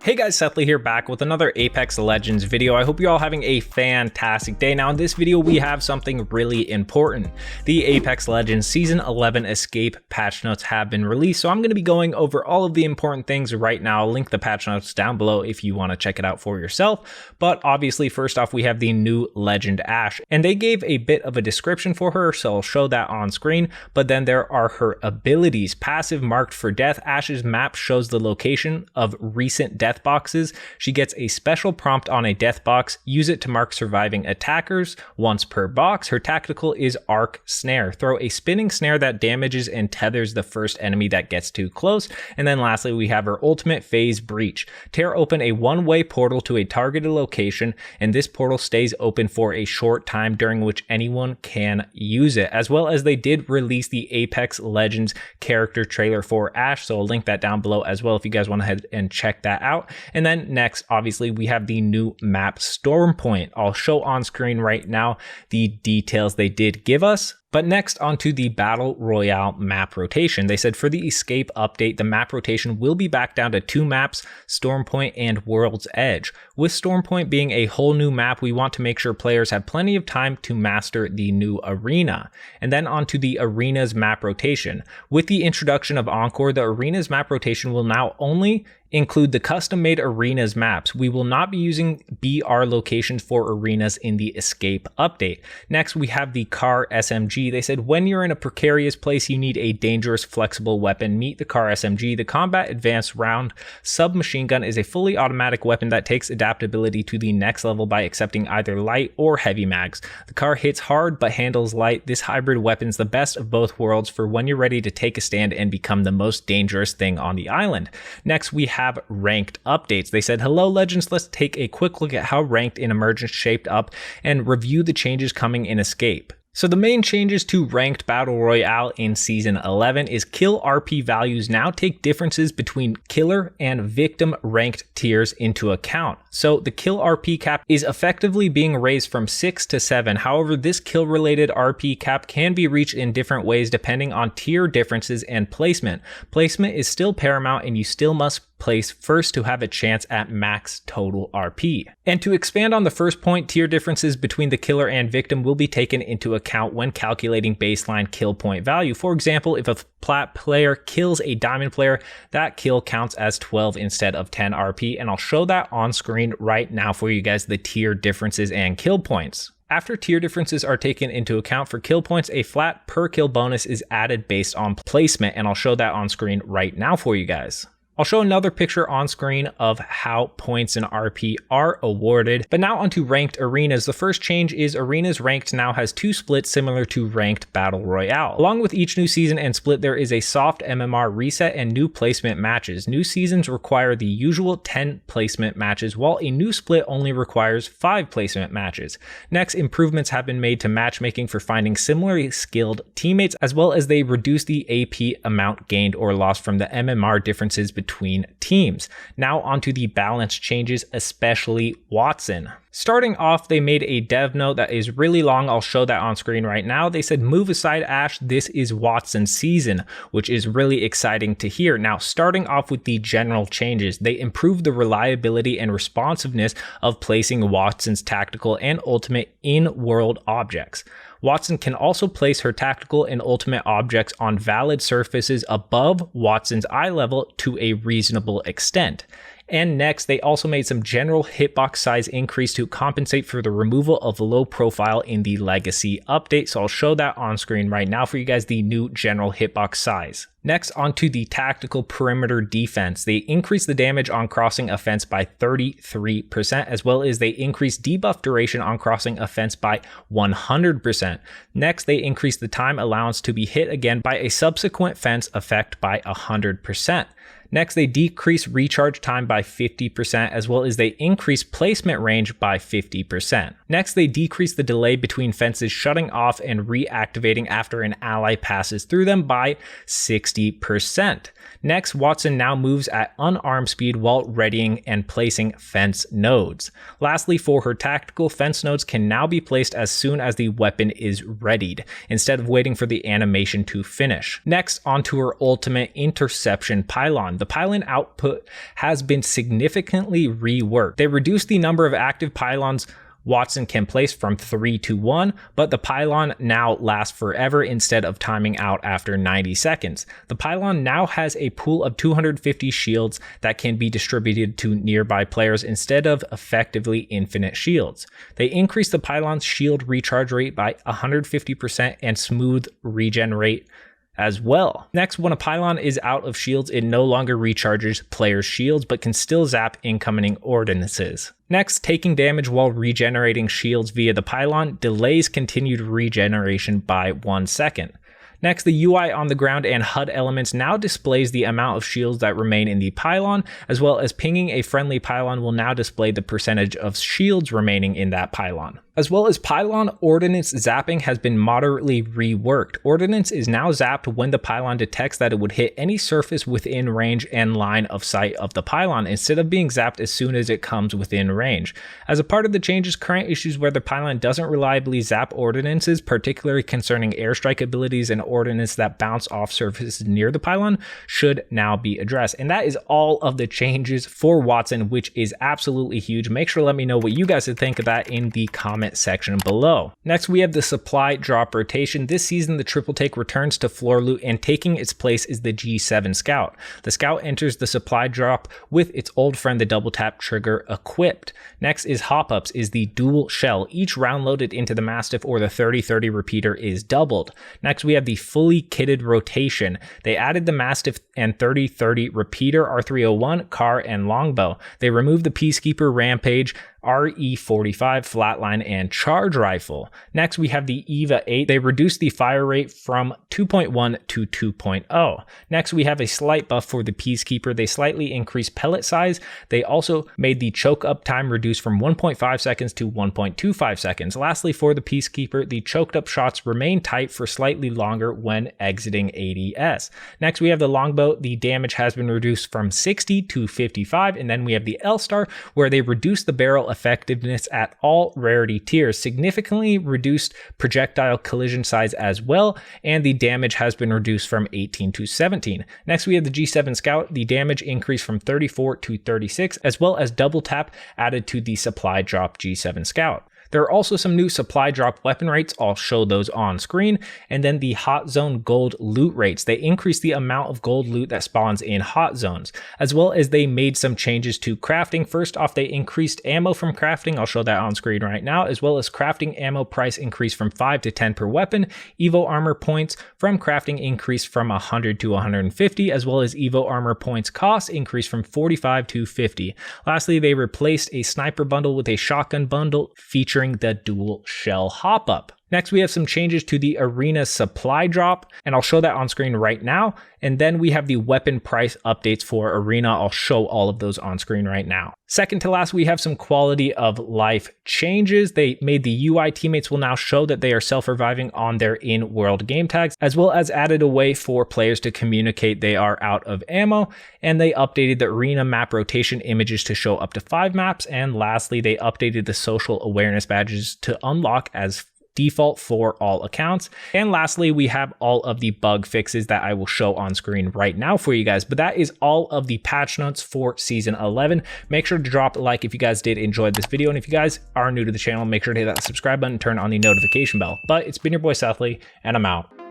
Hey guys, Sethley here, back with another Apex Legends video. I hope you're all having a fantastic day. Now in this video we have something really important. The Apex Legends Season 11 Escape patch notes have been released, so I'm going to be going over all of the important things right now. I'll link the patch notes down below if you want to check it out for yourself. But obviously first off we have the new Legend Ashe, and they gave a bit of a description for her, so I'll show that on screen. But then there are her abilities. Passive marked for death. Ashe's map shows the location of recent death boxes. She gets a special prompt on a death box. Use it to mark surviving attackers once per box. Her tactical is Arc Snare. Throw a spinning snare that damages and tethers the first enemy that gets too close. And then lastly, we have her ultimate Phase Breach. Tear open a one-way portal to a targeted location, and this portal stays open for a short time during which anyone can use it. As well as they did release the Apex Legends character trailer for Ashe, so I'll link that down below as well if you guys want to head and check that out. And then next, obviously, we have the new map Stormpoint. I'll show on screen right now the details they did give us. But next, onto the Battle Royale map rotation. They said for the Escape update, the map rotation will be back down to 2 maps, Stormpoint and World's Edge. With Stormpoint being a whole new map, we want to make sure players have plenty of time to master the new arena. And then onto the Arena's map rotation. With the introduction of Encore, the Arena's map rotation will now only include the custom-made Arenas maps. We will not be using BR locations for Arenas in the Escape update. Next, we have the Car SMG. They said when you're in a precarious place, you need a dangerous, flexible weapon. Meet the Car SMG. The Combat Advanced Round Submachine Gun is a fully automatic weapon that takes adaptability to the next level by accepting either light or heavy mags. The car hits hard but handles light. This hybrid weapon's the best of both worlds for when you're ready to take a stand and become the most dangerous thing on the island. Next, we have ranked updates. They said, hello Legends, let's take a quick look at how ranked in Emergence shaped up and review the changes coming in Escape. So the main changes to ranked Battle Royale in Season 11 is kill RP values now take differences between killer and victim ranked tiers into account. So the kill RP cap is effectively being raised from 6 to 7. However, this kill related RP cap can be reached in different ways depending on tier differences and placement. Placement is still paramount and you still must place first to have a chance at max total RP. And to expand on the first point, tier differences between the killer and victim will be taken into account when calculating baseline kill point value. For example, if a plat player kills a diamond player, that kill counts as 12 instead of 10 RP, and I'll show that on screen right now for you guys, the tier differences and kill points. After tier differences are taken into account for kill points, a flat per kill bonus is added based on placement, and I'll show that on screen right now for you guys. I'll show another picture on screen of how points and RP are awarded. But now onto ranked arenas. The first change is Arenas Ranked now has 2 splits similar to Ranked Battle Royale. Along with each new season and split, there is a soft MMR reset and new placement matches. New seasons require the usual 10 placement matches, while a new split only requires 5 placement matches. Next, improvements have been made to matchmaking for finding similarly skilled teammates, as well as they reduce the AP amount gained or lost from the MMR differences between teams. Now onto the balance changes, especially Wattson. Starting off, they made a dev note that is really long. I'll show that on screen right now. They said, move aside Ashe, this is Wattson's season, which is really exciting to hear. Now, starting off with the general changes, they improved the reliability and responsiveness of placing Wattson's tactical and ultimate in-world objects. Wattson can also place her tactical and ultimate objects on valid surfaces above Wattson's eye level to a reasonable extent. And next, they also made some general hitbox size increase to compensate for the removal of low profile in the Legacy update. So I'll show that on screen right now for you guys, the new general hitbox size. Next, onto the tactical perimeter defense. They increased the damage on crossing a fence by 33%, as well as they increased debuff duration on crossing a fence by 100%. Next, they increased the time allowance to be hit again by a subsequent fence effect by 100%. Next, they decrease recharge time by 50%, as well as they increase placement range by 50%. Next, they decrease the delay between fences shutting off and reactivating after an ally passes through them by 60%. Next, Wattson now moves at unarmed speed while readying and placing fence nodes. Lastly, for her tactical, fence nodes can now be placed as soon as the weapon is readied, instead of waiting for the animation to finish. Next, onto her ultimate interception pylon. the pylon output has been significantly reworked. They reduced the number of active pylons Wattson can place from 3 to 1, but the pylon now lasts forever instead of timing out after 90 seconds. The pylon now has a pool of 250 shields that can be distributed to nearby players instead of effectively infinite shields. They increased the pylon's shield recharge rate by 150% and smooth regen rate as well. Next, when a pylon is out of shields, it no longer recharges players' shields, but can still zap incoming ordinances. Next, taking damage while regenerating shields via the pylon delays continued regeneration by 1 second. Next, the UI on the ground and HUD elements now displays the amount of shields that remain in the pylon, as well as pinging a friendly pylon will now display the percentage of shields remaining in that pylon. As well as pylon ordnance zapping has been moderately reworked. Ordnance is now zapped when the pylon detects that it would hit any surface within range and line of sight of the pylon, instead of being zapped as soon as it comes within range. As a part of the changes, current issues where the pylon doesn't reliably zap ordinances, particularly concerning airstrike abilities and ordnance that bounce off surfaces near the pylon, should now be addressed. And that is all of the changes for Wattson, which is absolutely huge. Make sure to let me know what you guys think of that in the comment section below. Next, we have the supply drop rotation. This season, the triple take returns to floor loot, and taking its place is the G7 Scout. The Scout enters the supply drop with its old friend, the double tap trigger, equipped. Next is hop ups, is the dual shell. Each round loaded into the Mastiff or the 30-30 repeater is doubled. Next, we have the fully kitted rotation. They added the Mastiff and 30-30 repeater, R301, Car, and Longbow. They removed the Peacekeeper, Rampage, RE45, Flatline, and Charge Rifle. Next, we have the EVA 8. They reduced the fire rate from 2.1 to 2.0. Next, we have a slight buff for the Peacekeeper. They slightly increased pellet size. They also made the choke up time reduced from 1.5 seconds to 1.25 seconds. Lastly, for the Peacekeeper, the choked up shots remain tight for slightly longer when exiting ADS. Next, we have the Longbow. The damage has been reduced from 60 to 55. And then we have the L-Star, where they reduced the barrel effectiveness at all rarity tiers, significantly reduced projectile collision size as well, and the damage has been reduced from 18 to 17. Next, we have the G7 Scout. The damage increased from 34 to 36, as well as double tap added to the supply drop G7 Scout. There are also some new supply drop weapon rates. I'll show those on screen. And then the hot zone gold loot rates. They increase the amount of gold loot that spawns in hot zones, as well as they made some changes to crafting. First off, they increased ammo from crafting. I'll show that on screen right now, as well as crafting ammo price increased from 5 to 10 per weapon. Evo armor points from crafting increased from 100 to 150, as well as Evo armor points cost increased from 45 to 50. Lastly, they replaced a sniper bundle with a shotgun bundle featuring the dual shell hop up. Next, we have some changes to the arena supply drop, and I'll show that on screen right now. And then we have the weapon price updates for arena. I'll show all of those on screen right now. Second to last, we have some quality of life changes. They made the UI teammates will now show that they are self-reviving on their in-world game tags, as well as added a way for players to communicate they are out of ammo. And they updated the arena map rotation images to show up to 5 maps. And lastly, they updated the social awareness badges to unlock as default for all accounts. And lastly, we have all of the bug fixes that I will show on screen right now for you guys. But that is all of the patch notes for season 11. Make sure to drop a like if you guys did enjoy this video. And if you guys are new to the channel, make sure to hit that subscribe button and turn on the notification bell. But it's been your boy Southley, and I'm out.